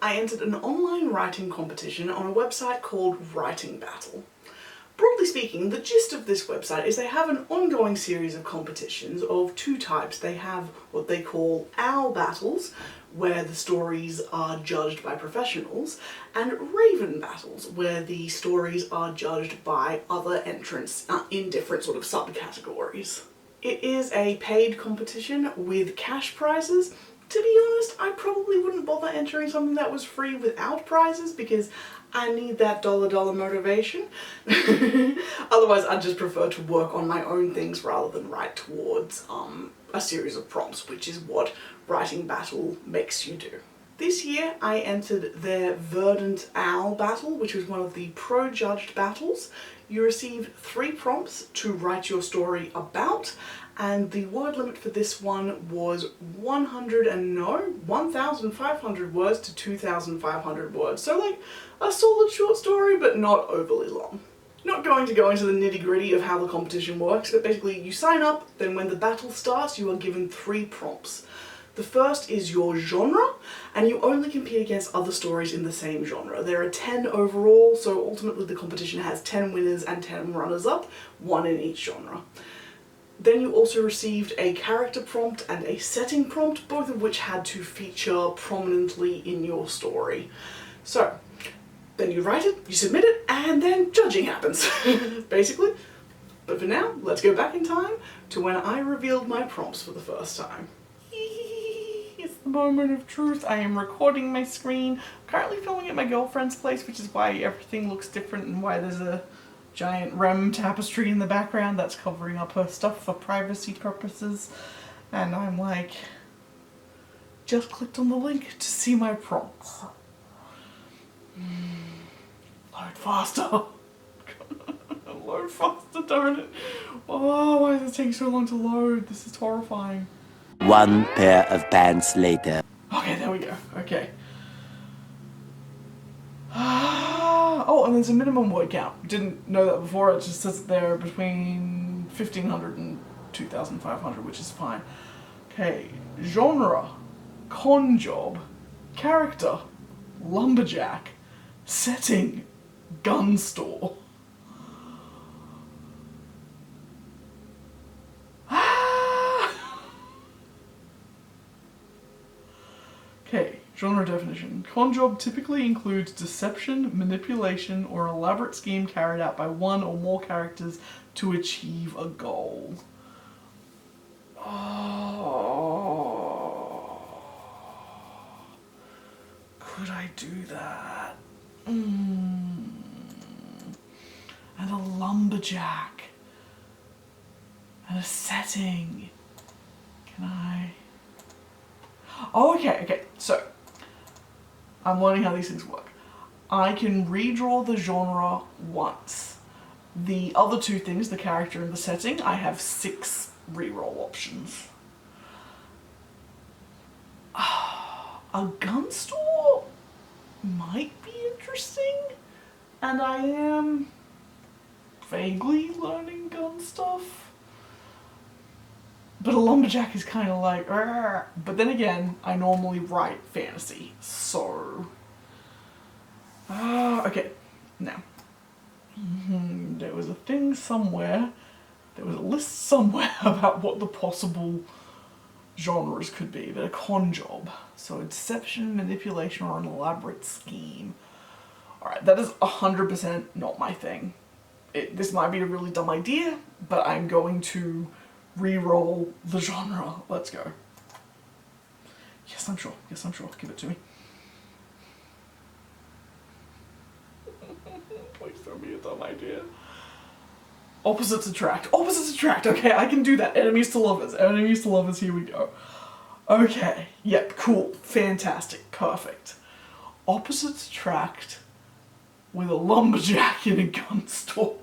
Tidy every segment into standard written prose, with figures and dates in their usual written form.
I entered an online writing competition on a website called Writing Battle. Broadly speaking, the gist of this website is they have an ongoing series of competitions of two types. They have what they call owl battles, where the stories are judged by professionals, and raven battles, where the stories are judged by other entrants in different sort of subcategories. It is a paid competition with cash prizes. To be honest, I probably wouldn't bother entering something that was free without prizes because I need that dollar motivation. Otherwise, I'd just prefer to work on my own things rather than write towards a series of prompts, which is what Writing Battle makes you do. This year I entered their Verdant Owl Battle, which was one of the pro-judged battles. You received 3 prompts to write your story about, and the word limit for this one was 1,500 words to 2,500 words. So like a solid short story, but not overly long. Not going to go into the nitty-gritty of how the competition works, but basically you sign up, then when the battle starts you are given 3 prompts. The first is your genre, and you only compete against other stories in the same genre. There are 10 overall, so ultimately the competition has 10 winners and 10 runners-up, 1 in each genre. Then you also received a character prompt and a setting prompt, both of which had to feature prominently in your story. So, then you write it, you submit it, and then judging happens, basically. But for now, let's go back in time to when I revealed my prompts for the first time. It's the moment of truth. I am recording my screen. I'm currently filming at my girlfriend's place, which is why everything looks different and why there's a giant Rem tapestry in the background that's covering up her stuff for privacy purposes. And I'm like, just clicked on the link to see my prompts. Load faster. Load faster, darn it. Oh, why does it take so long to load? This is horrifying. 1 pair of pants later. Okay, there we go. Okay. Oh, and there's a minimum word count. Didn't know that before. It just says there between 1,500 and 2,500, which is fine. Okay. Genre. Con job. Character. Lumberjack. Setting. Gun store. Okay, genre definition. Con job typically includes deception, manipulation, or an elaborate scheme carried out by one or more characters to achieve a goal. Oh, could I do that? And a lumberjack. And a setting. Can I? Oh, okay, so I'm learning how these things work. I can redraw the genre once. The other 2 things, the character and the setting, I have 6 reroll options. A gun store might be interesting, and I am vaguely learning gun stuff. But a lumberjack is kind of like, argh. But then again, I normally write fantasy, so... okay, now. There was a thing somewhere, there was a list somewhere about what the possible genres could be, but a con job. So deception, manipulation, or an elaborate scheme. Alright, that is 100% not my thing. This might be a really dumb idea, but I'm going to re-roll the genre. Let's go. Yes, I'm sure. Give it to me. Please don't be a dumb idea. Opposites attract. Opposites attract. Okay, I can do that. Enemies to lovers. Enemies to lovers. Here we go. Okay. Yep. Cool. Fantastic. Perfect. Opposites attract with a lumberjack in a gun store.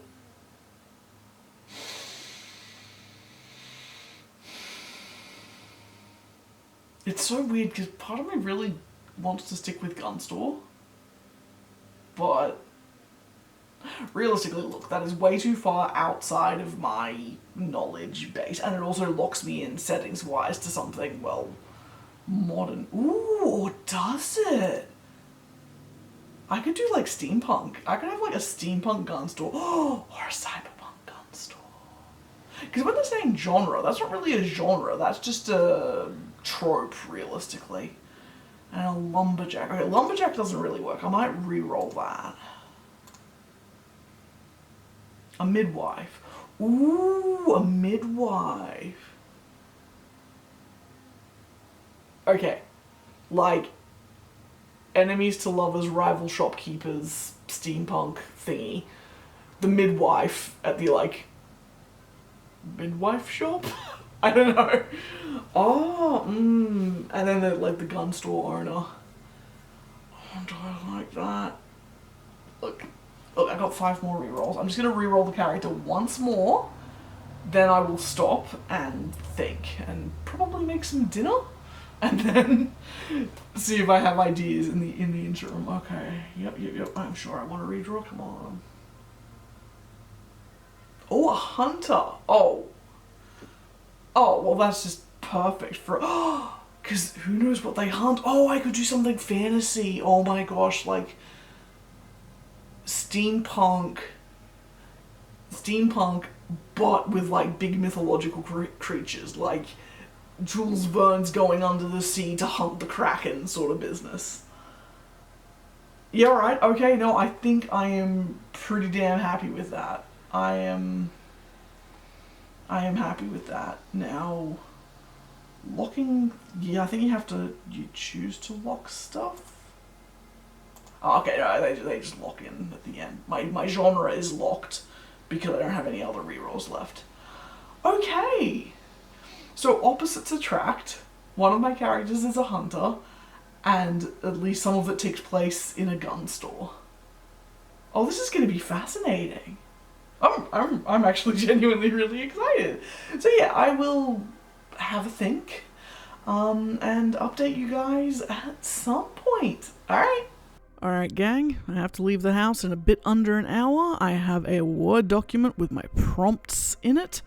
It's so weird because part of me really wants to stick with gun store, but realistically, look, that is way too far outside of my knowledge base, and it also locks me in settings-wise to something, well, modern. Ooh, or does it? I could do like steampunk. I could have like a steampunk gun store or a cyberpunk gun store. Because when they're saying genre, that's not really a genre. That's just a trope, realistically. And a lumberjack. Okay, lumberjack doesn't really work. I might re-roll that. A midwife. Ooh, a midwife. Okay. Like, enemies to lovers, rival shopkeepers, steampunk thingy. The midwife at the, like, midwife shop? I don't know. Oh, and then the, like, the gun store owner. Oh, do I like that? Look, I got 5 more rerolls. I'm just gonna reroll the character once more, then I will stop and think, and probably make some dinner, and then see if I have ideas in the interim. Okay, yep, I'm sure I want to redraw, come on. Oh, a hunter! Oh, well that's just perfect for, because who knows what they hunt? Oh, I could do something fantasy, oh my gosh, like, steampunk, but with like big mythological creatures, like Jules Verne's going under the sea to hunt the Kraken sort of business. Yeah, right, okay, no, I think I am pretty damn happy with that. I am happy with that. Now, locking, yeah, I think you choose to lock stuff? Oh, okay, no, they just lock in at the end. My genre is locked because I don't have any other rerolls left. Okay! So opposites attract. One of my characters is a hunter, and at least some of it takes place in a gun store. Oh, this is going to be fascinating. I'm actually genuinely really excited. So yeah, I will have a think, and update you guys at some point. Alright gang, I have to leave the house in a bit under an hour. I have a Word document with my prompts in it.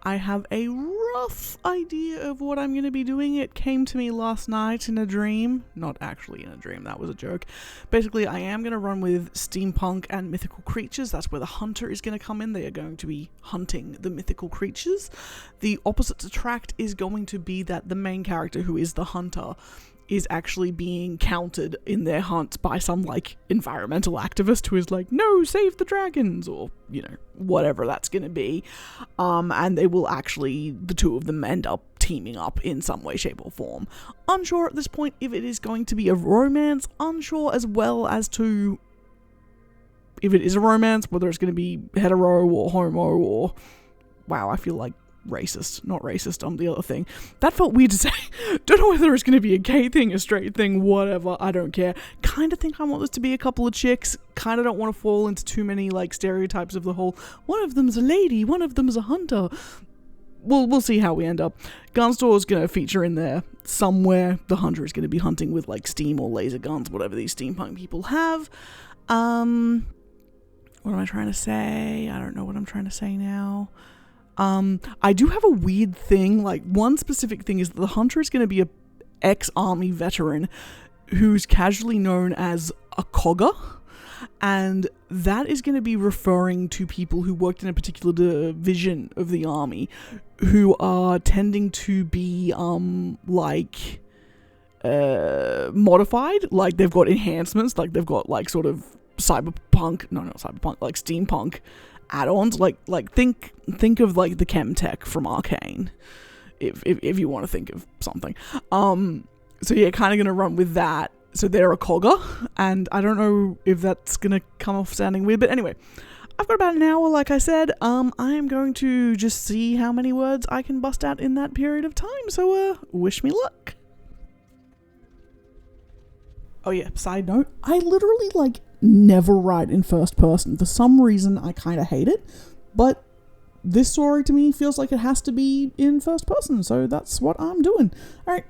I have a rough idea of what I'm going to be doing. It came to me last night in a dream. Not actually in a dream, that was a joke. Basically, I am going to run with steampunk and mythical creatures. That's where the hunter is going to come in. They are going to be hunting the mythical creatures. The opposites attract is going to be that the main character, who is the hunter, is actually being countered in their hunt by some, like, environmental activist who is like, no, save the dragons, or, you know, whatever that's gonna be. And they will actually, the two of them end up teaming up in some way, shape, or form. Unsure at this point if it is going to be a romance, unsure as well as to if it is a romance, whether it's gonna be hetero or homo or, wow, I feel like racist, not racist, the other thing. That felt weird to say. Don't know whether it's going to be a gay thing, a straight thing, whatever, I don't care. Kind of think I want this to be a couple of chicks, kind of don't want to fall into too many, like, stereotypes of the whole, one of them's a lady, one of them's a hunter. We'll see how we end up. Gun store is going to feature in there somewhere. The hunter is going to be hunting with, like, steam or laser guns, whatever these steampunk people have. What am I trying to say? I don't know what I'm trying to say now. I do have a weird thing, like, one specific thing is that the hunter is going to be a ex-army veteran who's casually known as a cogger, and that is going to be referring to people who worked in a particular division of the army who are tending to be, modified, like, they've got enhancements, like, they've got, like, sort of like, steampunk add-ons, like think of, like, the chem tech from Arcane, if you want to think of something. So yeah, kind of gonna run with that. So they're a cogger, and I don't know if that's gonna come off sounding weird, but anyway, I've got about an hour, like I said. I am going to just see how many words I can bust out in that period of time, so wish me luck. Oh yeah, side note, I literally, like, never write in first person. For some reason, I kind of hate it, but this story to me feels like it has to be in first person, so that's what I'm doing. Alright,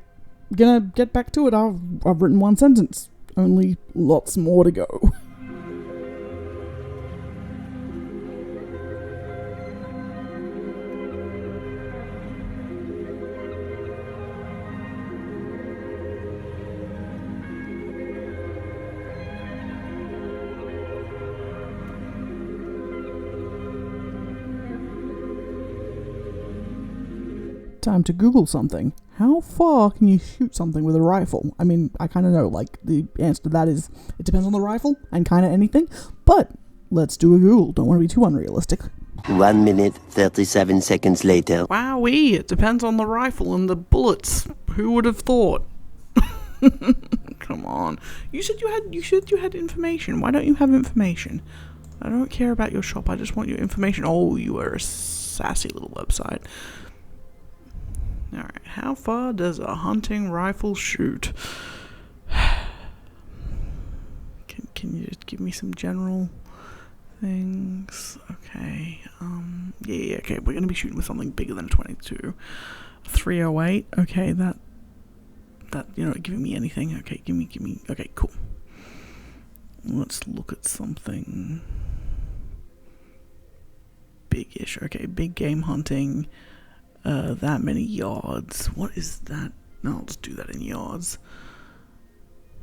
gonna get back to it. I've written one sentence. Only lots more to go. Time to Google something. How far can you shoot something with a rifle? I mean, I kind of know, like, the answer to that is, it depends on the rifle, and kind of anything, but let's do a Google. Don't want to be too unrealistic. 1 minute, 37 seconds later. Wowee, it depends on the rifle and the bullets. Who would have thought? Come on. You said you had information. Why don't you have information? I don't care about your shop, I just want your information. Oh, you are a sassy little website. Alright, how far does a hunting rifle shoot? Can you just give me some general things? Okay, yeah, okay, we're gonna be shooting with something bigger than a 22. 308, okay, that, you're not giving me anything. Okay, give me, okay, cool. Let's look at something big-ish. Okay, big game hunting. That many yards. What is that? No, I'll just do that in yards.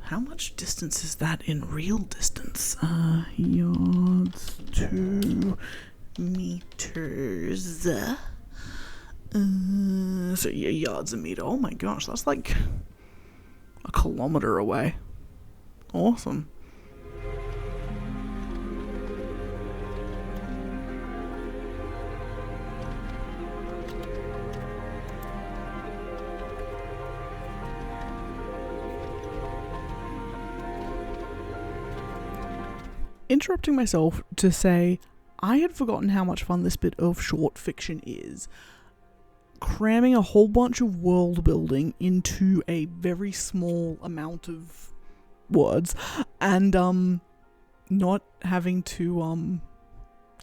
How much distance is that in real distance? Yards, 2 meters. So yeah, yards a meter. Oh my gosh, that's like a kilometer away. Awesome. Interrupting myself to say, I had forgotten how much fun this bit of short fiction is. Cramming a whole bunch of world building into a very small amount of words, and not having to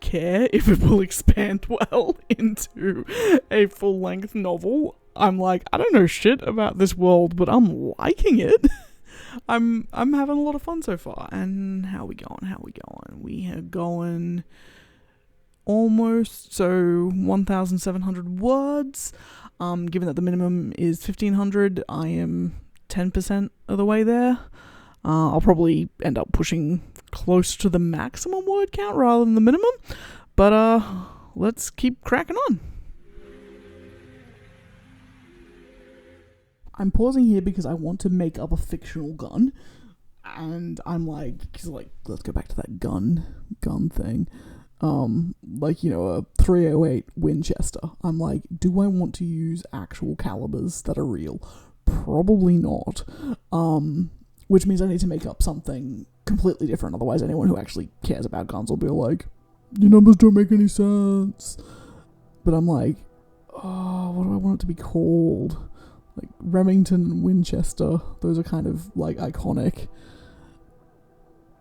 care if it will expand well into a full-length novel. I'm like, I don't know shit about this world, but I'm liking it. I'm having a lot of fun so far. And how we going? We are going almost, so 1,700 words. Given that the minimum is 1,500, I am 10% of the way there. I'll probably end up pushing close to the maximum word count rather than the minimum. But let's keep cracking on. I'm pausing here because I want to make up a fictional gun, and I'm like, cause like, let's go back to that gun thing. Like, you know, a 308 Winchester. I'm like, do I want to use actual calibers that are real? Probably not. Which means I need to make up something completely different. Otherwise, anyone who actually cares about guns will be like, your numbers don't make any sense. But I'm like, oh, what do I want it to be called? Like Remington, Winchester, those are kind of like iconic.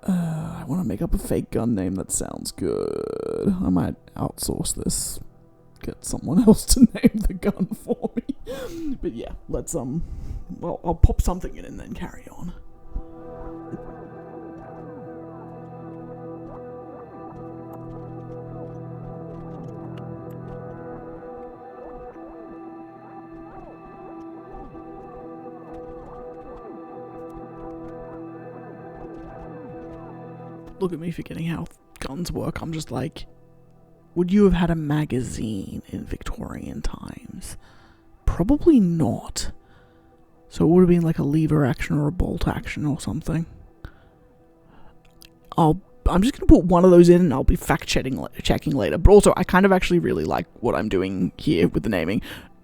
I want to make up a fake gun name that sounds good. I might outsource this, get someone else to name the gun for me. But yeah, let's well, I'll pop something in and then carry on. Look at me forgetting how guns work. I'm just like, would you have had a magazine in Victorian times? Probably not. So it would have been like a lever action or a bolt action or something. I'm just going to put one of those in and I'll be checking later. But also, I kind of actually really like what I'm doing here with the naming.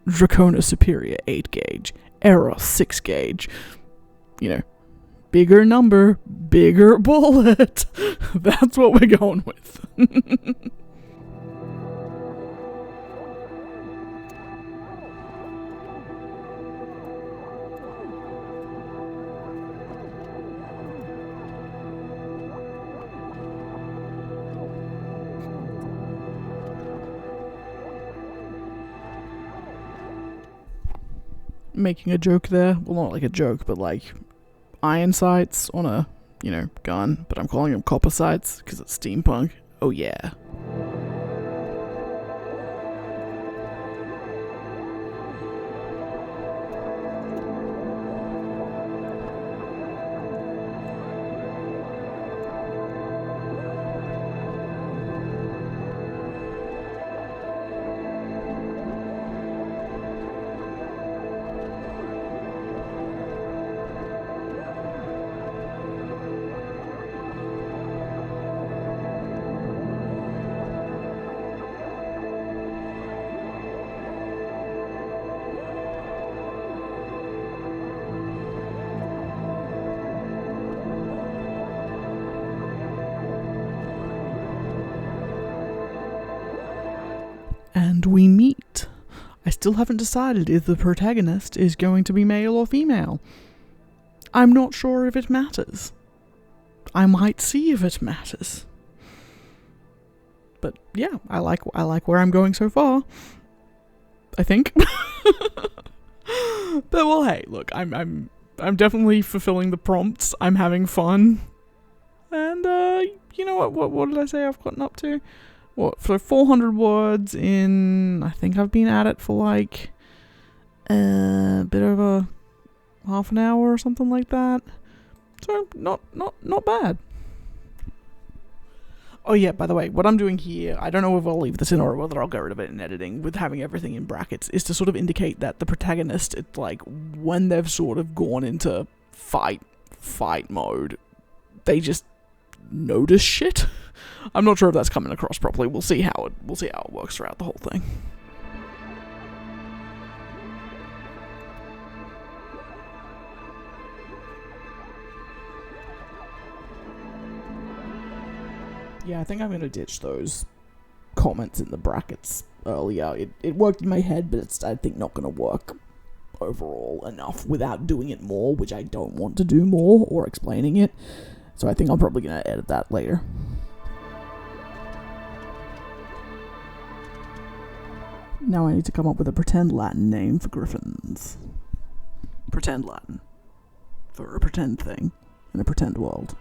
Dracona Superior 8 gauge. Error 6 gauge. You know, bigger number, bigger bullet. That's what we're going with. Making a joke there. Well, not like a joke, but like iron sights on a, you know, gun, but I'm calling them copper sights because it's steampunk. Oh yeah. And we meet. I still haven't decided if the protagonist is going to be male or female. I'm not sure if it matters. I might see if it matters. But yeah, I like where I'm going so far. I think. But well, hey, look, I'm definitely fulfilling the prompts. I'm having fun. And you know what did I say I've gotten up to? What, for 400 words in, I think I've been at it for like a bit over half an hour or something like that. So not bad. Oh yeah, by the way, what I'm doing here, I don't know if I'll leave this in or whether I'll get rid of it in editing, with having everything in brackets, is to sort of indicate that the protagonist, it's like, when they've sort of gone into fight mode, they just notice shit. I'm not sure if that's coming across properly. We'll see how it works throughout the whole thing. Yeah, I think I'm gonna ditch those comments in the brackets earlier. It worked in my head, but it's, I think, not gonna work overall enough without doing it more, which I don't want to do more, or explaining it. So I think I'm probably gonna edit that later. Now I need to come up with a pretend Latin name for griffins. Pretend Latin. For a pretend thing in a pretend world.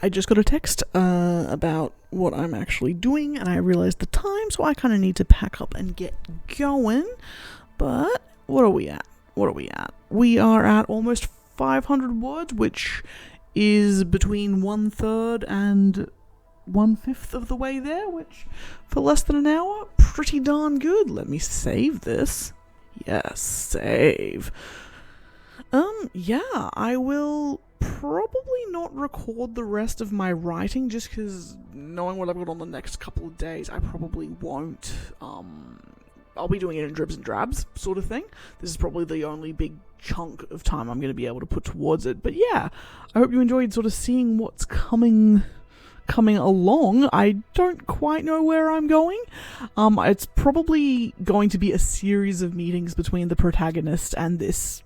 I just got a text about what I'm actually doing, and I realized the time, so I kind of need to pack up and get going. But what are we at? We are at almost 500 words, which is between 1/3 and 1/5 of the way there, which for less than an hour, pretty darn good. Let me save this. Yes, save. Yeah, I will probably not record the rest of my writing, just because knowing what I've got on the next couple of days, I probably won't. I'll be doing it in dribs and drabs, sort of thing. This is probably the only big chunk of time I'm going to be able to put towards it. But yeah, I hope you enjoyed sort of seeing what's coming along. I don't quite know where I'm going. It's probably going to be a series of meetings between the protagonist and this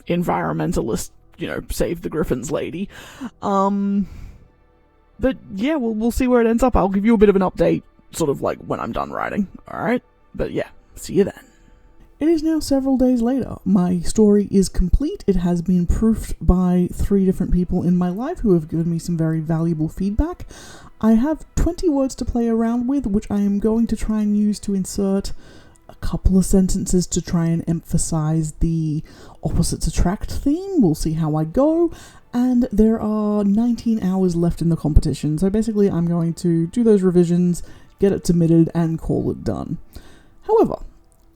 environmentalist, save the griffins lady. But yeah, we'll see where it ends up. I'll give you a bit of an update, sort of like when I'm done writing. Alright? But yeah, see you then. It is now several days later. My story is complete. It has been proofed by 3 different people in my life who have given me some very valuable feedback. I have 20 words to play around with, which I am going to try and use to insert a couple of sentences to try and emphasize the opposites attract theme. We'll see how I go. And there are 19 hours left in the competition, so basically I'm going to do those revisions, get it submitted, and call it done. However,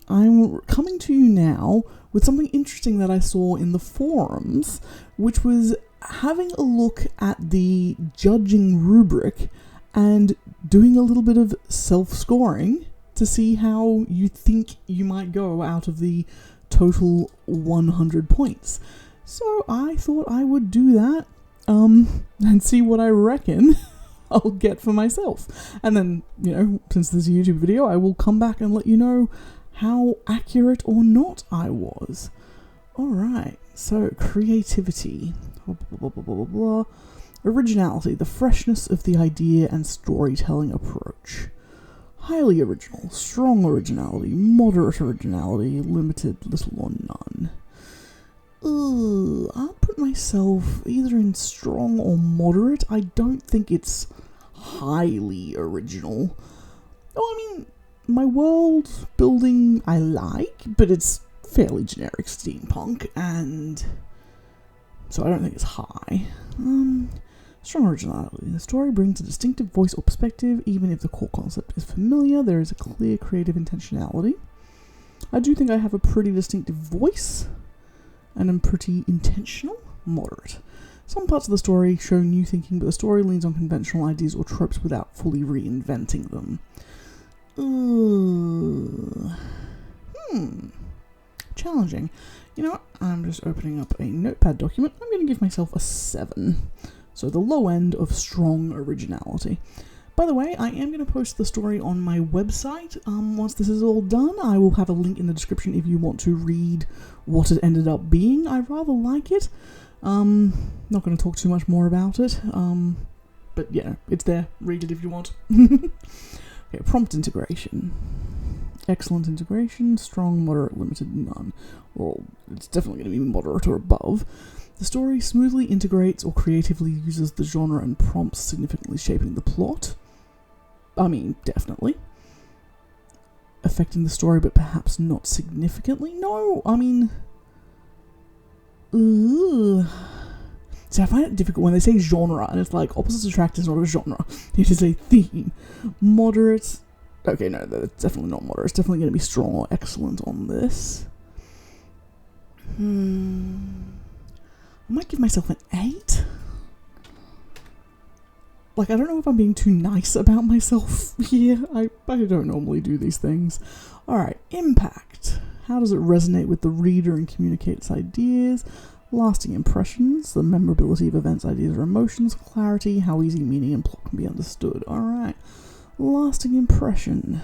I'm coming to you now with something interesting that I saw in the forums, which was having a look at the judging rubric and doing a little bit of self-scoring to see how you think you might go out of the total 100 points. So I thought I would do that, and see what I reckon I'll get for myself. And then, since this is a YouTube video, I will come back and let you know how accurate or not I was. Alright, so creativity. Blah, blah, blah, blah, blah, blah. Originality, the freshness of the idea and storytelling approach. Highly original, strong originality, moderate originality, limited, little or none. I'll put myself either in strong or moderate. I don't think it's highly original. Oh, I mean, my world building I like, but it's fairly generic steampunk, and so I don't think it's high. Strong originality. The story brings a distinctive voice or perspective, even if the core concept is familiar. There is a clear creative intentionality. I do think I have a pretty distinctive voice, and I'm pretty intentional. Moderate. Some parts of the story show new thinking, but the story leans on conventional ideas or tropes without fully reinventing them. Challenging. You know what? I'm just opening up a notepad document. I'm going to give myself a 7. So the low end of strong originality. By the way, I am going to post the story on my website. Once this is all done, I will have a link in the description if you want to read what it ended up being. I rather like it. Not going to talk too much more about it. But yeah, it's there. Read it if you want. Okay, prompt integration. Excellent integration, strong, moderate, limited, none. Well, it's definitely going to be moderate or above. The story smoothly integrates or creatively uses the genre and prompts, significantly shaping the plot. I mean, definitely. Affecting the story, but perhaps not significantly? No, I mean... Ugh. See, I find it difficult when they say genre, and it's like, opposites attract is not a genre. It is a theme. Moderate... Okay, no, that's definitely not moderate. It's definitely going to be strong or excellent on this. I might give myself an 8. Like, I don't know if I'm being too nice about myself here. I don't normally do these things. Alright, impact. How does it resonate with the reader and communicate its ideas? Lasting impressions, the memorability of events, ideas, or emotions, clarity, how easy meaning and plot can be understood. Alright. Lasting impression.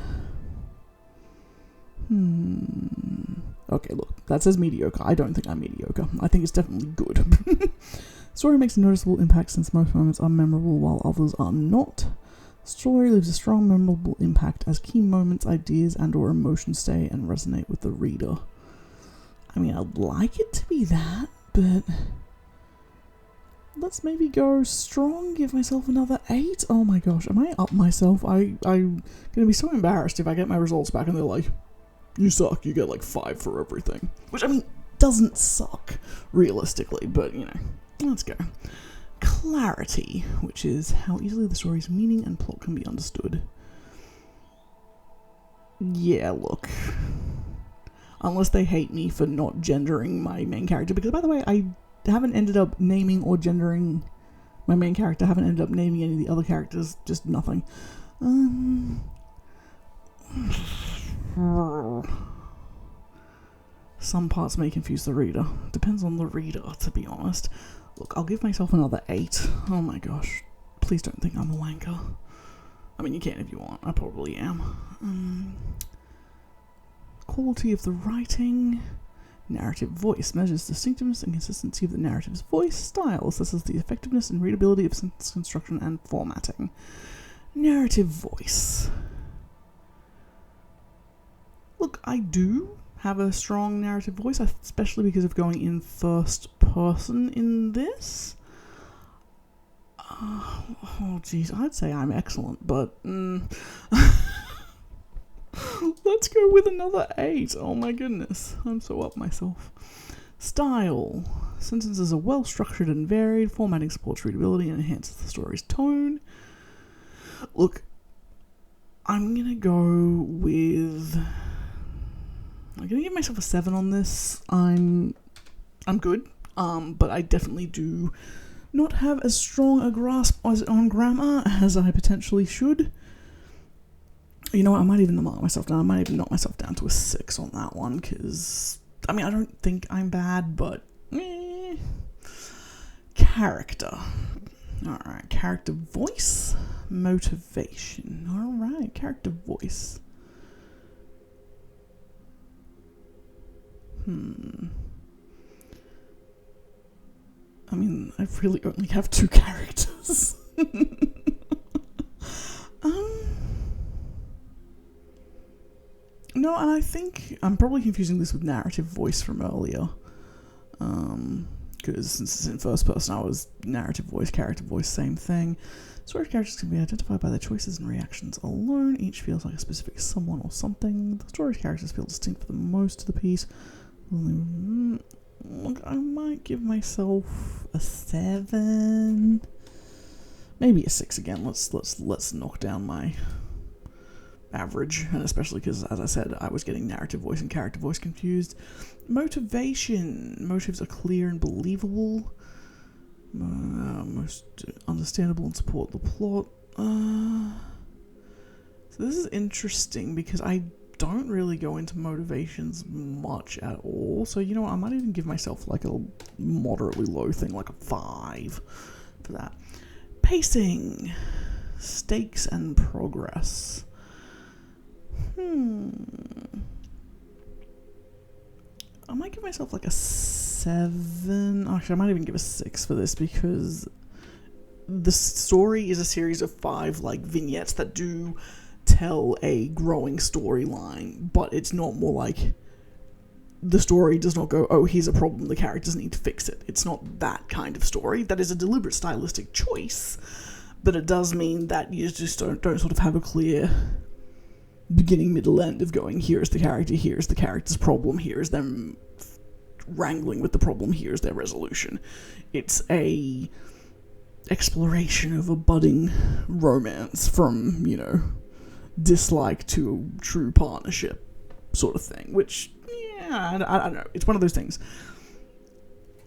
Okay, look, that says mediocre. I don't think I'm mediocre. I think it's definitely good. Story makes a noticeable impact since most moments are memorable while others are not. Story leaves a strong, memorable impact as key moments, ideas, and or emotions stay and resonate with the reader. I mean, I'd like it to be that, but... Let's maybe go strong, give myself another 8. Oh my gosh, am I up myself? I'm gonna be so embarrassed if I get my results back and they're like, you suck, you get like 5 for everything. Which, I mean, doesn't suck, realistically, but, you know, let's go. Clarity, which is how easily the story's meaning and plot can be understood. Yeah, look. Unless they hate me for not gendering my main character, because, by the way, I haven't ended up naming or gendering my main character, haven't ended up naming any of the other characters, just nothing. Some parts may confuse the reader. Depends on the reader, to be honest. Look, I'll give myself another 8. Oh my gosh. Please don't think I'm a wanker. I mean, you can if you want. I probably am. Quality of the writing. Narrative voice measures distinctiveness and consistency of the narrative's voice. Style assesses the effectiveness and readability of sentence construction and formatting. Narrative voice. Look, I do have a strong narrative voice, especially because of going in first person in this. Oh, geez, I'd say I'm excellent, but... Let's go with another 8. Oh my goodness, I'm so up myself. Style. Sentences are well structured and varied. Formatting supports readability and enhances the story's tone. Look, I'm gonna go with... I'm gonna give myself a 7 on this. I'm good, but I definitely do not have as strong a grasp on grammar as I potentially should. You know what, I might even knock myself down. I might even knock myself down to a 6 on that one, because, I mean, I don't think I'm bad, but... Character. Alright, character voice. Motivation. Alright, character voice. I mean, I really only have 2 characters. No, and I think I'm probably confusing this with narrative voice from earlier. Because since it's in first person, I was narrative voice, character voice, same thing. Story characters can be identified by their choices and reactions alone. Each feels like a specific someone or something. The story characters feel distinct for the most of the piece. Look, I might give myself a 7. Maybe a 6 again. Let's knock down my average, and especially because, as I said, I was getting narrative voice and character voice confused. Motivation. Motives are clear and believable. Most understandable and support the plot. So this is interesting because I don't really go into motivations much at all. So, you know what, I might even give myself like a moderately low thing, like a 5. for that. Pacing. Stakes and progress. I might give myself like a 7. Actually, I might even give a 6 for this because the story is a series of 5 like vignettes that do tell a growing storyline, but it's not more like the story does not go, oh, here's a problem, the characters need to fix it. It's not that kind of story. That is a deliberate stylistic choice, but it does mean that you just don't sort of have a clear beginning, middle, end of going, here's the character, here's the character's problem, here's them wrangling with the problem, here's their resolution. It's a exploration of a budding romance from, dislike to true partnership sort of thing, which, I don't know. It's one of those things.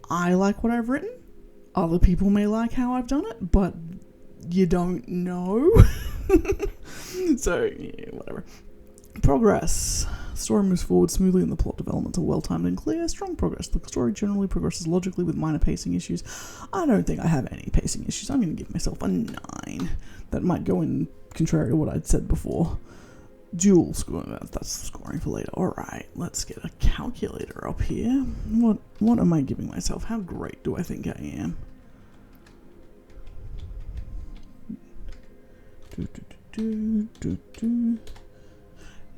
I like what I've written. Other people may like how I've done it, but you don't know. So, yeah, whatever. Progress. The story moves forward smoothly and the plot developments are well-timed and clear. Strong progress. The story generally progresses logically with minor pacing issues. I don't think I have any pacing issues. I'm going to give myself a 9. That might go in contrary to what I'd said before. Dual scoring. That's scoring for later. Alright, let's get a calculator up here. What am I giving myself? How great do I think I am?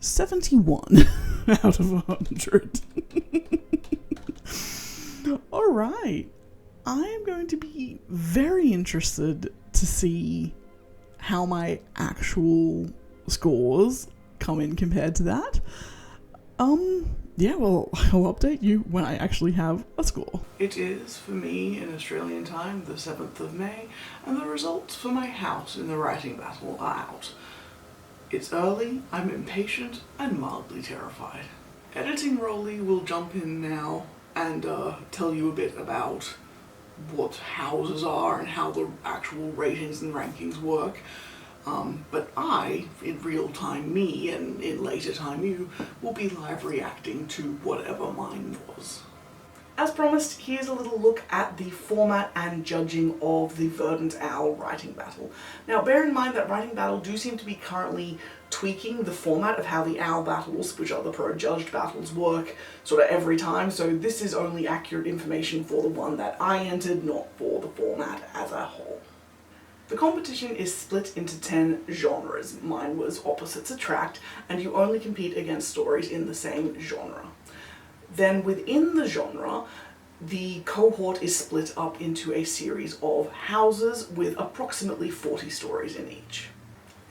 71 out of 100. Alright. I am going to be very interested to see how my actual scores come in compared to that. Yeah, well, I'll update you when I actually have a score. It is, for me, in Australian time, the 7th of May, and the results for my house in the writing battle are out. It's early, I'm impatient, and mildly terrified. Editing Roli will jump in now and tell you a bit about what houses are and how the actual ratings and rankings work. But I, in real time me, and in later time you, will be live reacting to whatever mine was. As promised, here's a little look at the format and judging of the Verdant Owl writing battle. Now bear in mind that writing battle do seem to be currently tweaking the format of how the owl battles, which are the pro-judged battles, work sort of every time, so this is only accurate information for the one that I entered, not for the format as a whole. The competition is split into 10 genres. Mine was Opposites Attract, and you only compete against stories in the same genre. Then within the genre, the cohort is split up into a series of houses with approximately 40 stories in each.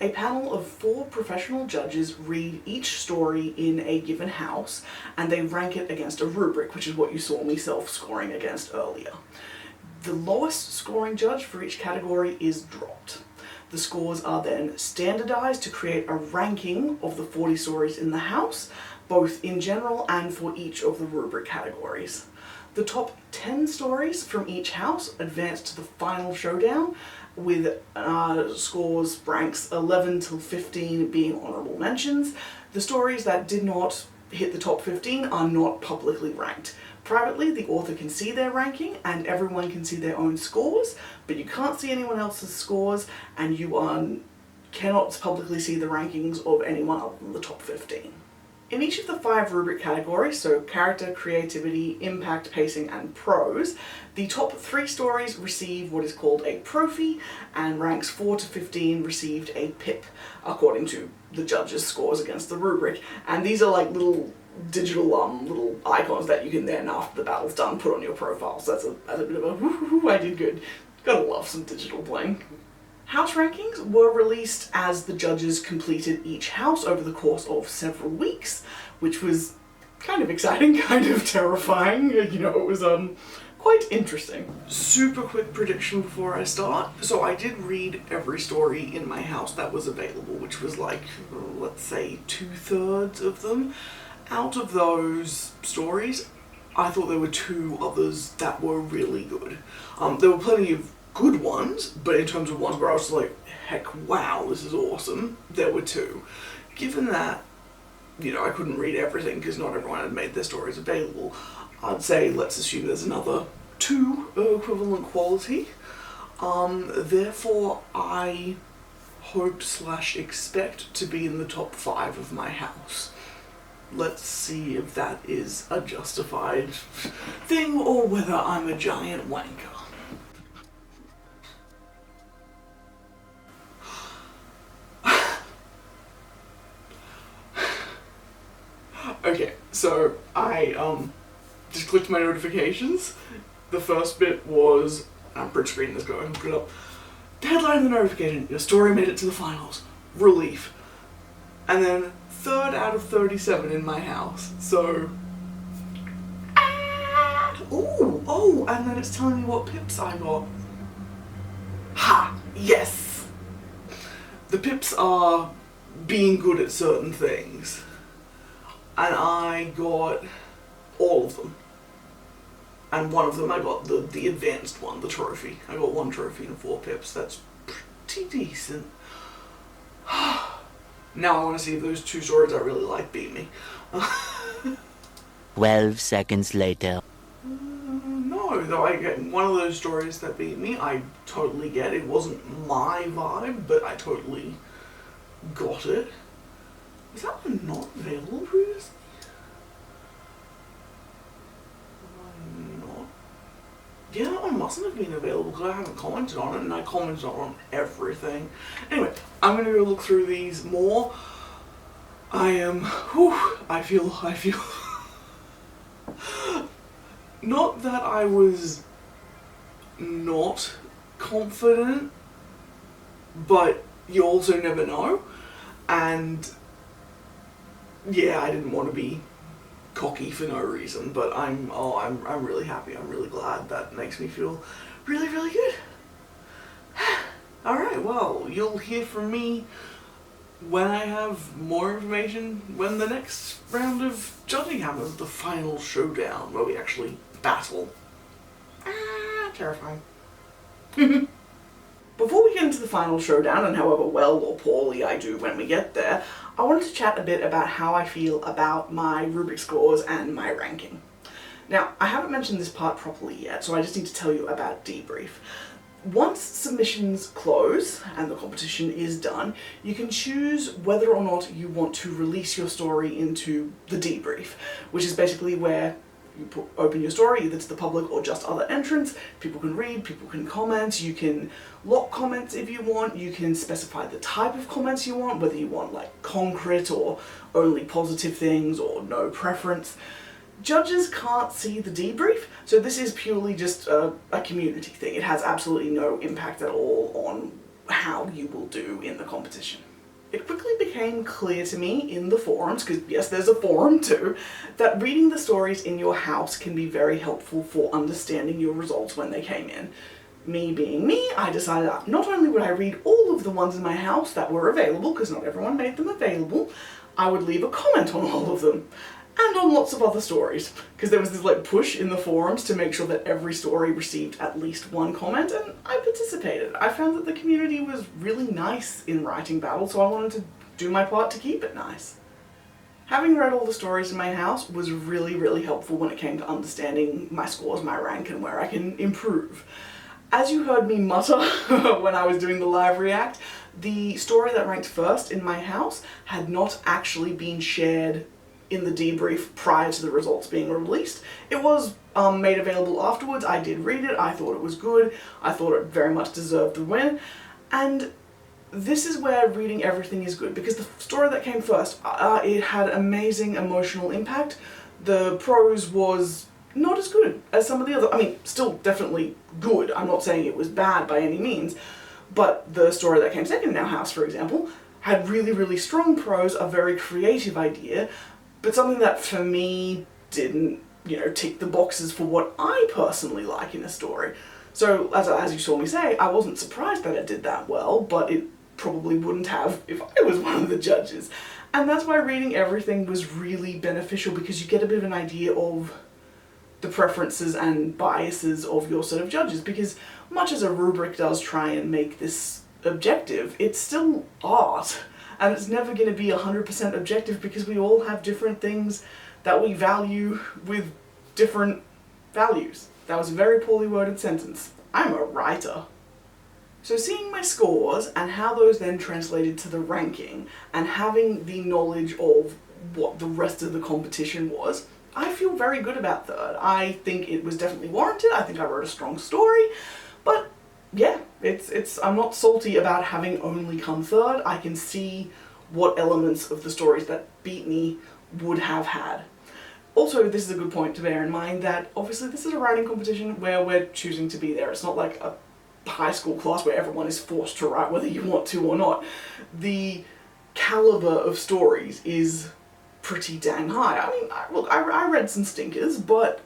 A panel of 4 professional judges read each story in a given house, and they rank it against a rubric, which is what you saw me self-scoring against earlier. The lowest scoring judge for each category is dropped. The scores are then standardized to create a ranking of the 40 stories in the house, both in general and for each of the rubric categories. The top 10 stories from each house advance to the final showdown, with scores ranks 11 till 15 being honorable mentions. The stories that did not hit the top 15 are not publicly ranked. Privately, the author can see their ranking and everyone can see their own scores, but you can't see anyone else's scores, and you cannot publicly see the rankings of anyone other than the top 15. In each of the 5 rubric categories, so character, creativity, impact, pacing, and prose, the top 3 stories receive what is called a trophy, and ranks 4 to 15 received a pip, according to the judges' scores against the rubric. And these are like little digital little icons that you can then, after the battle's done, put on your profile. So that's a bit of a whoo, I did good. Gotta love some digital bling. House rankings were released as the judges completed each house over the course of several weeks, which was kind of exciting, kind of terrifying. You know, it was quite interesting. Super quick prediction before I start. So I did read every story in my house that was available, which was like, let's say 2/3 of them. Out of those stories, I thought there were 2 others that were really good. There were plenty of good ones, but in terms of ones where I was like, heck, wow, this is awesome, there were 2. Given that, you know, I couldn't read everything because not everyone had made their stories available, I'd say let's assume there's another 2 equivalent quality. Therefore I hope / expect to be in the top 5 of my house. Let's see if that is a justified thing or whether I'm a giant wanker. Okay, so I just clicked my notifications. The first bit was, I'm print screen this going, put it up. The headline of the notification, your story made it to the finals. Relief. And then 3rd out of 37 in my house. So, oh, and then it's telling me what pips I got. Ha, yes. The pips are being good at certain things. And I got all of them. And one of them I got the advanced one, the trophy. I got 1 trophy and 4 pips. That's pretty decent. Now I want to see if those 2 stories I really like beat me. 12 seconds later. No, though I get one of those stories that beat me, I totally get. It wasn't my vibe, but I totally got it. Was that one not available previously? Not. Yeah, that one mustn't have been available because I haven't commented on it, and I commented on everything. Anyway, I'm gonna go look through these more. I feel not that I was not confident, but you also never know. And yeah, I didn't want to be cocky for no reason, but I'm really happy. I'm really glad. That makes me feel really, really good. Alright, well, you'll hear from me when I have more information, when the next round of judging happens, the final showdown, where we actually battle. Terrifying. Before we get into the final showdown, and however well or poorly I do when we get there, I wanted to chat a bit about how I feel about my rubric scores and my ranking. Now, I haven't mentioned this part properly yet, so I just need to tell you about debrief. Once submissions close and the competition is done, you can choose whether or not you want to release your story into the debrief, which is basically where you open your story either to the public or just other entrants. People can read, people can comment, you can lock comments if you want, you can specify the type of comments you want, whether you want like concrete or only positive things or no preference. Judges can't see the debrief, so this is purely just a community thing. It has absolutely no impact at all on how you will do in the competition. It quickly became clear to me in the forums, because yes, there's a forum too, that reading the stories in your house can be very helpful for understanding your results when they came in. Me being me, I decided that not only would I read all of the ones in my house that were available, because not everyone made them available, I would leave a comment on all of them. And on lots of other stories, because there was this like push in the forums to make sure that every story received at least 1 comment, and I participated. I found that the community was really nice in writing battle, so I wanted to do my part to keep it nice. Having read all the stories in my house was really, really helpful when it came to understanding my scores, my rank, and where I can improve. As you heard me mutter when I was doing the live react, the story that ranked first in my house had not actually been shared in the debrief prior to the results being released. It was made available afterwards. I did read it, I thought it was good, I thought it very much deserved the win, and this is where reading everything is good, because the story that came first, it had amazing emotional impact. The prose was not as good as some of the other, I mean, still definitely good, I'm not saying it was bad by any means, but the story that came second in our house, for example, had really, really strong prose, a very creative idea, but something that for me didn't, tick the boxes for what I personally like in a story. So as you saw me say, I wasn't surprised that it did that well, but it probably wouldn't have if I was one of the judges. And that's why reading everything was really beneficial, because you get a bit of an idea of the preferences and biases of your set of judges, because much as a rubric does try and make this objective, it's still art. And it's never going to be 100% objective, because we all have different things that we value with different values. That was a very poorly worded sentence. I'm a writer. So seeing my scores and how those then translated to the ranking and having the knowledge of what the rest of the competition was, I feel very good about third. I think it was definitely warranted. I think I wrote a strong story, but yeah, I'm not salty about having only come third. I can see what elements of the stories that beat me would have had. Also, this is a good point to bear in mind that obviously this is a writing competition where we're choosing to be there. It's not like a high school class where everyone is forced to write whether you want to or not. The caliber of stories is pretty dang high. I mean, I read some stinkers, but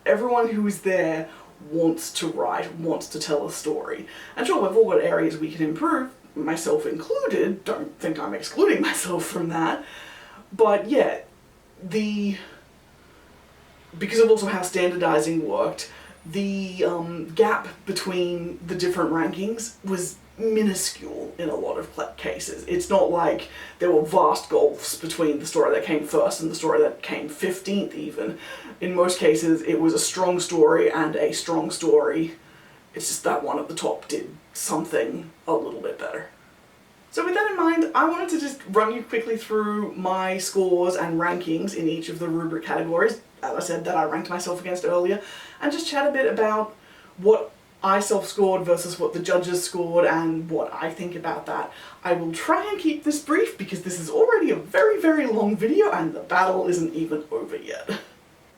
everyone who is there wants to write, wants to tell a story. And sure, we've all got areas we can improve, myself included. Don't think I'm excluding myself from that. But yeah, because of also how standardizing worked, the gap between the different rankings was minuscule in a lot of cases. It's not like there were vast gulfs between the story that came first and the story that came 15th even. In most cases, it was a strong story and a strong story. It's just that one at the top did something a little bit better. So with that in mind, I wanted to just run you quickly through my scores and rankings in each of the rubric categories, as I said, that I ranked myself against earlier, and just chat a bit about what I self-scored versus what the judges scored and what I think about that. I will try and keep this brief because this is already a very, very long video and the battle isn't even over yet.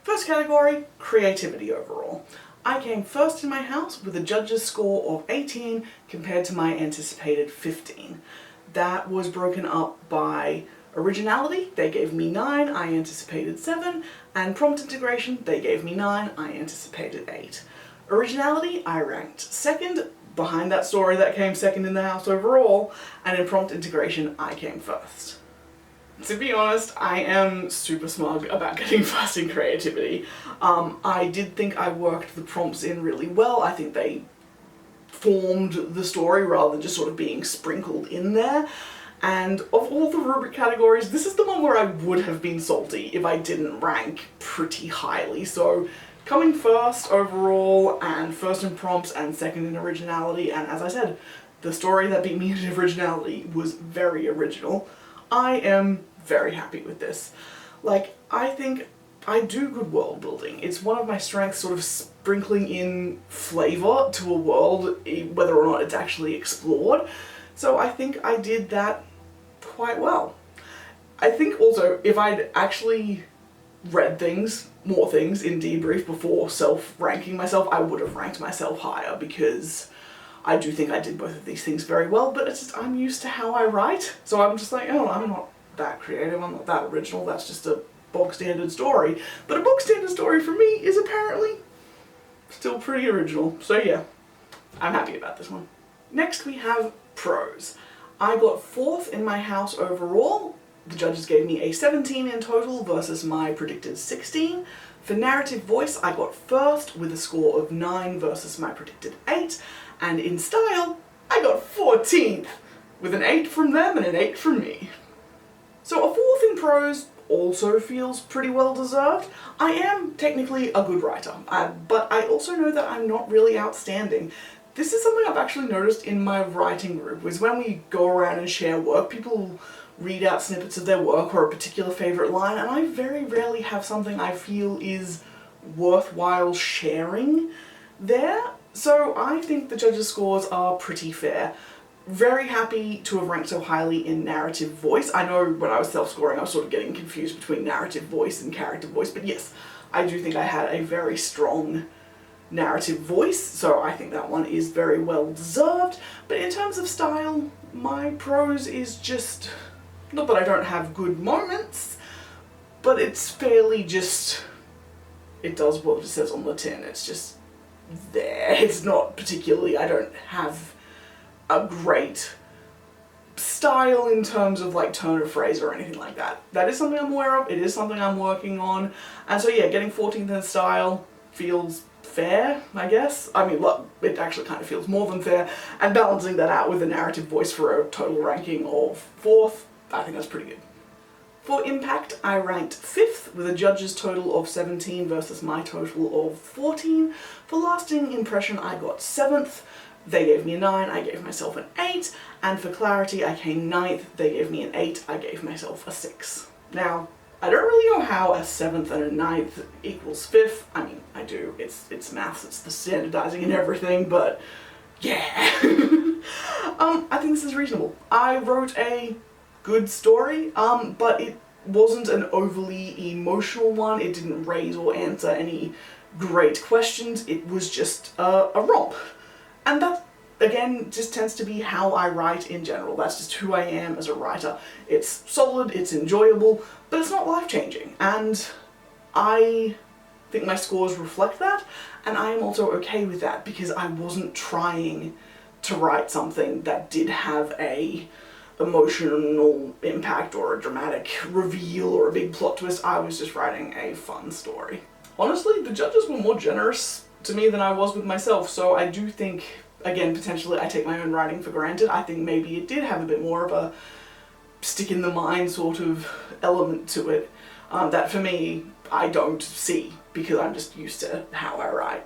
First category, creativity overall. I came first in my house with a judge's score of 18 compared to my anticipated 15. That was broken up by originality, they gave me 9, I anticipated 7, and prompt integration, they gave me 9, I anticipated 8. Originality, I ranked second, behind that story that came second in the house overall, and in prompt integration, I came first. To be honest, I am super smug about getting first in creativity. I did think I worked the prompts in really well. I think they formed the story rather than just sort of being sprinkled in there. And of all the rubric categories, this is the one where I would have been salty if I didn't rank pretty highly. So coming first overall, and first in prompts and second in originality, and as I said, the story that beat me in originality was very original. I am very happy with this. Like, I think I do good world building. It's one of my strengths, sort of sprinkling in flavour to a world, whether or not it's actually explored. So I think I did that quite well. I think also, if I'd actually read more things in debrief before self-ranking myself, I would have ranked myself higher, because I do think I did both of these things very well, but it's just I'm used to how I write, so I'm just like, oh, I'm not that creative, I'm not that original, that's just a bog standard story. But a bog standard story for me is apparently still pretty original, so yeah, I'm happy about this one. Next we have prose. I got 4th in my house overall. The judges gave me a 17 in total versus my predicted 16. For narrative voice, I got 1st with a score of 9 versus my predicted 8. And in style, I got 14th, with an 8 from them and an 8 from me. So a 4th in prose also feels pretty well deserved. I am technically a good writer, but I also know that I'm not really outstanding. This is something I've actually noticed in my writing group, is when we go around and share work, people read out snippets of their work or a particular favourite line, and I very rarely have something I feel is worthwhile sharing there. So I think the judges' scores are pretty fair. Very happy to have ranked so highly in narrative voice. I know when I was self-scoring I was sort of getting confused between narrative voice and character voice, but yes, I do think I had a very strong narrative voice, so I think that one is very well deserved. But in terms of style, my prose is just, not that I don't have good moments, but it's fairly just, it does what it says on the tin, it's just there. It's not particularly, I don't have a great style in terms of like turn of phrase or anything like that. That is something I'm aware of, it is something I'm working on, and so yeah, getting 14th in style feels fair, I guess. I mean, look, it actually kind of feels more than fair, and balancing that out with a narrative voice for a total ranking of 4th, I think that's pretty good. For impact, I ranked 5th with a judge's total of 17 versus my total of 14. For lasting impression, I got 7th. They gave me a 9, I gave myself an 8, and for clarity I came 9th, they gave me an 8, I gave myself a 6. Now, I don't really know how a 7th and a 9th equals 5th. I mean, I do, it's maths, it's the standardizing and everything, but yeah. I think this is reasonable. I wrote a good story, but it wasn't an overly emotional one. It didn't raise or answer any great questions. It was just a romp. And that, again, just tends to be how I write in general. That's just who I am as a writer. It's solid, it's enjoyable, but it's not life-changing. And I think my scores reflect that, and I am also okay with that because I wasn't trying to write something that did have a emotional impact or a dramatic reveal or a big plot twist. I was just writing a fun story. Honestly, the judges were more generous to me than I was with myself, so I do think, again, potentially I take my own writing for granted. I think maybe it did have a bit more of a stick in the mind sort of element to it that for me I don't see because I'm just used to how I write.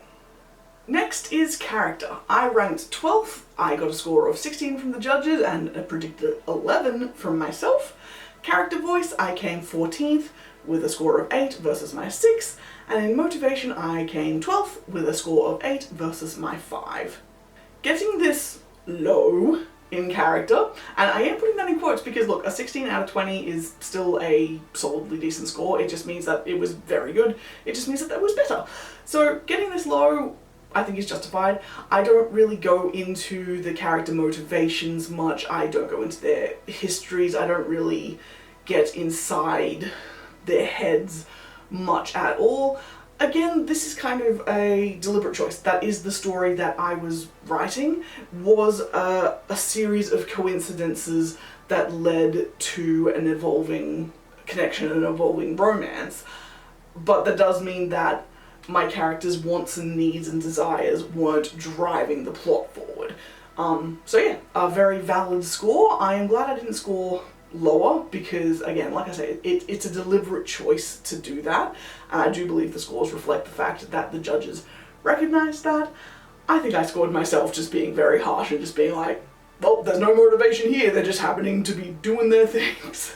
Next is character. I ranked 12th, I got a score of 16 from the judges and a predicted 11 from myself. Character voice, I came 14th with a score of 8 versus my 6, and in motivation I came 12th with a score of 8 versus my 5. Getting this low in character, and I am putting that in quotes because look, a 16 out of 20 is still a solidly decent score. It just means that it was very good. It just means that that was better. So getting this low I think is justified. I don't really go into the character motivations much. I don't go into their histories. I don't really get inside their heads much at all. Again, this is kind of a deliberate choice. That is the story that I was writing, was a series of coincidences that led to an evolving connection, an evolving romance. But that does mean that my character's wants and needs and desires weren't driving the plot forward. So yeah, a very valid score. I am glad I didn't score lower because, again, like I say, it's a deliberate choice to do that, and I do believe the scores reflect the fact that the judges recognized that. I think I scored myself just being very harsh and just being like, well, there's no motivation here, they're just happening to be doing their things.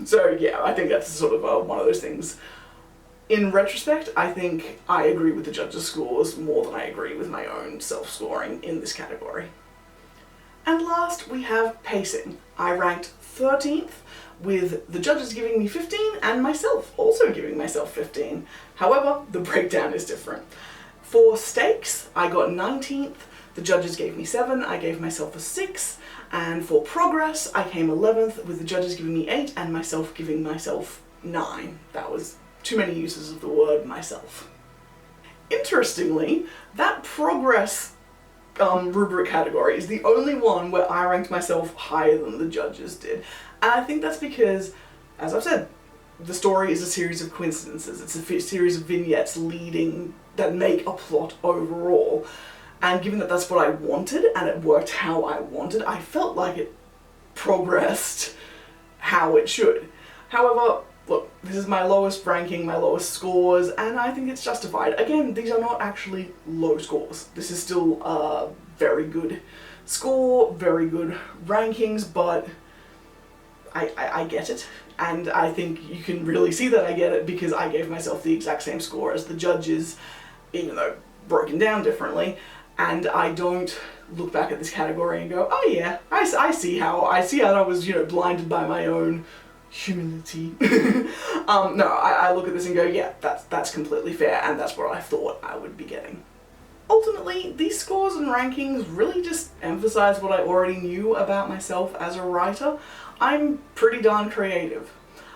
So yeah, I think that's sort of one of those things. In retrospect, I think I agree with the judges' scores more than I agree with my own self-scoring in this category. And last, we have pacing. I ranked 13th, with the judges giving me 15 and myself also giving myself 15. However, the breakdown is different. For stakes, I got 19th, the judges gave me 7, I gave myself a 6, and for progress, I came 11th, with the judges giving me 8 and myself giving myself 9. That was too many uses of the word myself. Interestingly, that progress rubric category is the only one where I ranked myself higher than the judges did. And I think that's because, as I've said, the story is a series of coincidences. It's a series of vignettes that make a plot overall. And given that that's what I wanted, and it worked how I wanted, I felt like it progressed how it should. However, look, this is my lowest ranking, my lowest scores, and I think it's justified. Again, these are not actually low scores. This is still a very good score, very good rankings, but I get it. And I think you can really see that I get it because I gave myself the exact same score as the judges, even though broken down differently. And I don't look back at this category and go, oh yeah, I see how I was, blinded by my own humility. No, I look at this and go, yeah, that's completely fair, and that's what I thought I would be getting. Ultimately, these scores and rankings really just emphasize what I already knew about myself as a writer. I'm pretty darn creative.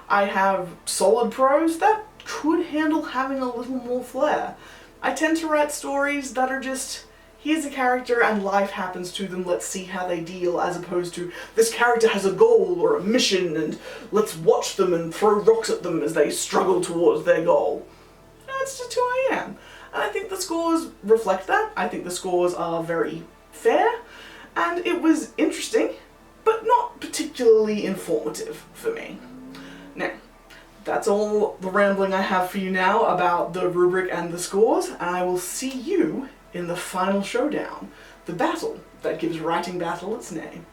I have solid prose that could handle having a little more flair. I tend to write stories that are just, here's a character and life happens to them, let's see how they deal, as opposed to, this character has a goal or a mission and let's watch them and throw rocks at them as they struggle towards their goal. That's just who I am. And I think the scores reflect that. I think the scores are very fair, and it was interesting, but not particularly informative for me. Now, that's all the rambling I have for you now about the rubric and the scores, and I will see you in the final showdown, the battle that gives Writing Battle its name.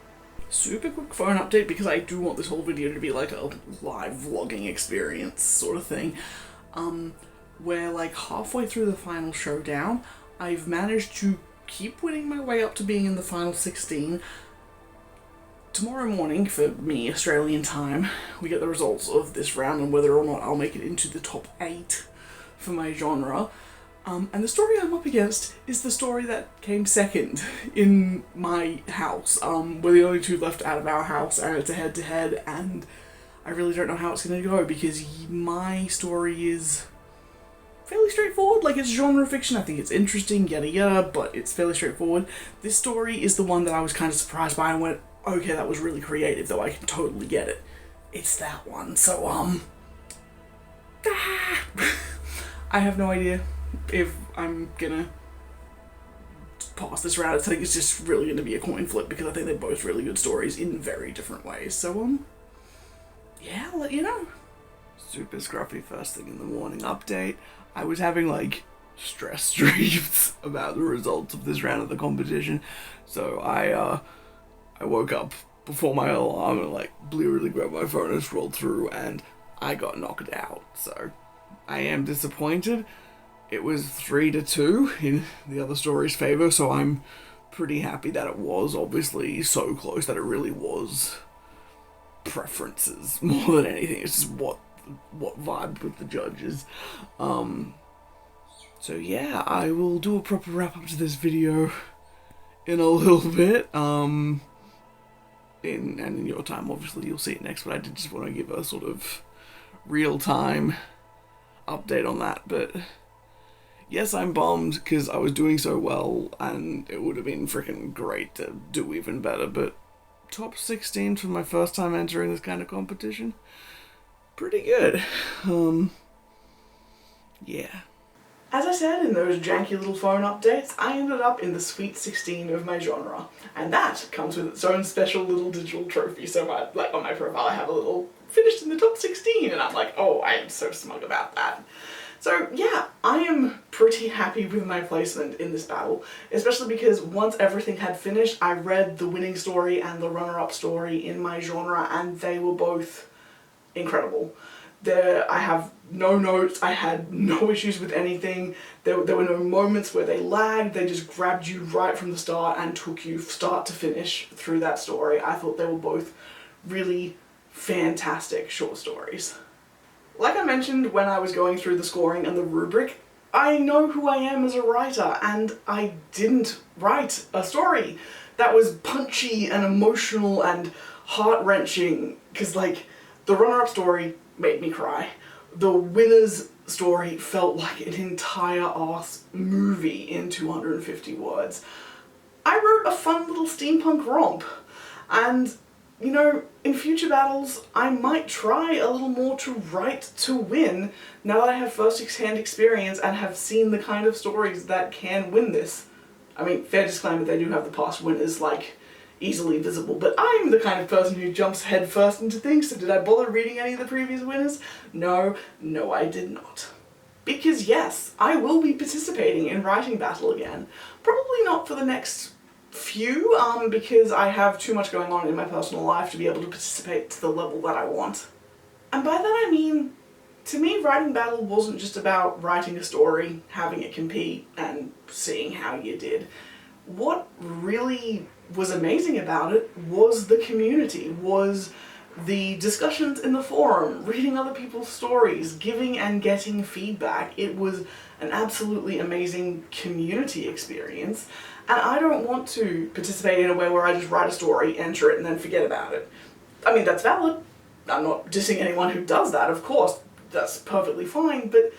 Super quick phone update because I do want this whole video to be like a live vlogging experience sort of thing. We're like halfway through the final showdown. I've managed to keep winning my way up to being in the final 16. Tomorrow morning, for me, Australian time, we get the results of this round and whether or not I'll make it into the top 8 for my genre. And the story I'm up against is the story that came second in my house. We're the only two left out of our house, and it's a head-to-head, and I really don't know how it's going to go because my story is fairly straightforward. Like, it's genre fiction, I think it's interesting, yada yada, but it's fairly straightforward. This story is the one that I was kind of surprised by and went, okay, that was really creative, though I can totally get it. It's that one, so, I have no idea if I'm gonna pass this round. I think it's just really gonna be a coin flip because I think they're both really good stories in very different ways, so, yeah, I'll let you know. Super scruffy first thing in the morning update. I was having, like, stress dreams about the results of this round of the competition, so I woke up before my alarm and, like, blearily grabbed my phone and scrolled through, and I got knocked out, so I am disappointed. It was 3-2 in the other story's favour, so I'm pretty happy that it was obviously so close that it really was preferences more than anything. It's just what vibed with the judges. So yeah, I will do a proper wrap up to this video in a little bit. In your time, obviously you'll see it next, but I did just want to give a sort of real-time update on that. But yes, I'm bummed because I was doing so well and it would have been freaking great to do even better, but top 16 for my first time entering this kind of competition, pretty good. Yeah. As I said in those janky little phone updates, I ended up in the Sweet 16 of my genre, and that comes with its own special little digital trophy. So on my profile I have a little finished in the top 16, and I'm like, oh, I am so smug about that. So yeah, I am pretty happy with my placement in this battle, especially because once everything had finished, I read the winning story and the runner-up story in my genre, and they were both incredible. I have no notes, I had no issues with anything, there were no moments where they lagged, they just grabbed you right from the start and took you start to finish through that story. I thought they were both really fantastic short stories. Like I mentioned when I was going through the scoring and the rubric, I know who I am as a writer, and I didn't write a story that was punchy and emotional and heart-wrenching, because like, the runner-up story made me cry. The winner's story felt like an entire arse movie in 250 words. I wrote a fun little steampunk romp, and you know, in future battles I might try a little more to write to win now that I have first-hand experience and have seen the kind of stories that can win this. I mean, fair disclaimer, they do have the past winners, like, easily visible, but I'm the kind of person who jumps head first into things, so did I bother reading any of the previous winners? No, I did not. Because yes, I will be participating in Writing Battle again. Probably not for the next few, because I have too much going on in my personal life to be able to participate to the level that I want. And by that I mean, to me, Writing Battle wasn't just about writing a story, having it compete, and seeing how you did. What really was amazing about it was the community, was the discussions in the forum, reading other people's stories, giving and getting feedback. It was an absolutely amazing community experience, and I don't want to participate in a way where I just write a story, enter it, and then forget about it. I mean, that's valid. I'm not dissing anyone who does that, of course. That's perfectly fine, but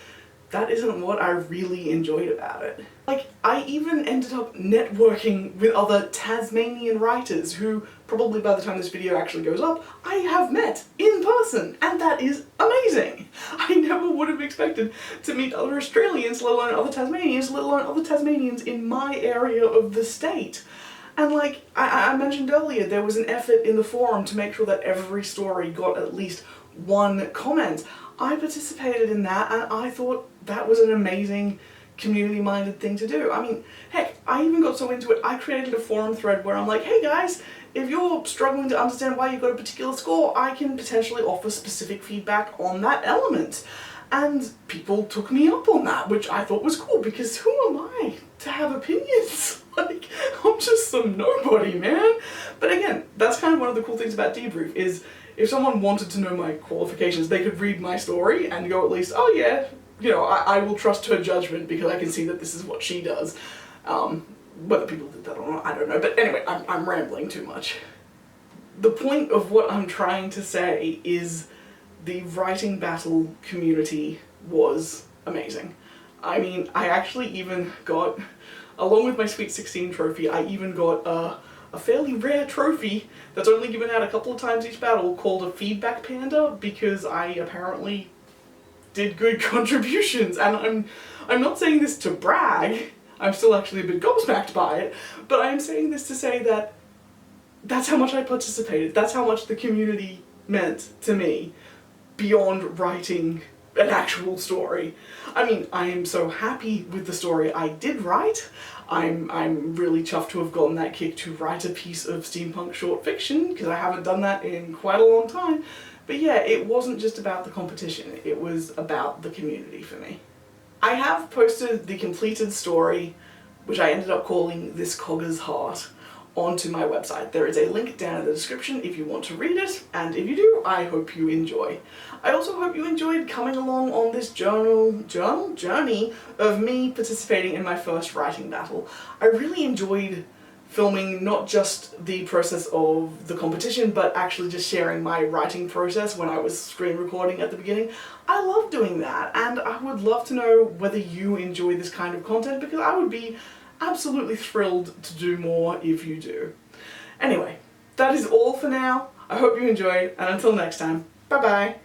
that isn't what I really enjoyed about it. Like, I even ended up networking with other Tasmanian writers who, probably by the time this video actually goes up, I have met in person, and that is amazing! I never would have expected to meet other Australians, let alone other Tasmanians, let alone other Tasmanians in my area of the state. And like I mentioned earlier, there was an effort in the forum to make sure that every story got at least one comment. I participated in that, and I thought that was an amazing community-minded thing to do. I mean, heck, I even got so into it, I created a forum thread where I'm like, hey guys, if you're struggling to understand why you got a particular score, I can potentially offer specific feedback on that element. And people took me up on that, which I thought was cool, because who am I to have opinions? Like, I'm just some nobody, man. But again, that's kind of one of the cool things about Debrief, is if someone wanted to know my qualifications, they could read my story and go at least, oh yeah, you know, I will trust her judgment because I can see that this is what she does. Whether people did that or not, I don't know. But anyway, I'm rambling too much. The point of what I'm trying to say is the writing battle community was amazing. I mean, I actually even got, along with my Sweet 16 trophy, I even got a fairly rare trophy that's only given out a couple of times each battle called a Feedback Panda, because I apparently did good contributions. And I'm not saying this to brag, I'm still actually a bit gobsmacked by it, but I'm saying this to say that that's how much I participated, that's how much the community meant to me, beyond writing an actual story. I mean, I am so happy with the story I did write. I'm really chuffed to have gotten that kick to write a piece of steampunk short fiction, because I haven't done that in quite a long time. But yeah, it wasn't just about the competition, it was about the community for me. I have posted the completed story, which I ended up calling This Cogger's Heart, onto my website. There is a link down in the description if you want to read it, and if you do, I hope you enjoy. I also hope you enjoyed coming along on this journey of me participating in my first writing battle. I really enjoyed filming not just the process of the competition, but actually just sharing my writing process when I was screen recording at the beginning. I love doing that, and I would love to know whether you enjoy this kind of content, because I would be absolutely thrilled to do more if you do. Anyway, that is all for now. I hope you enjoyed, and until next time, bye bye.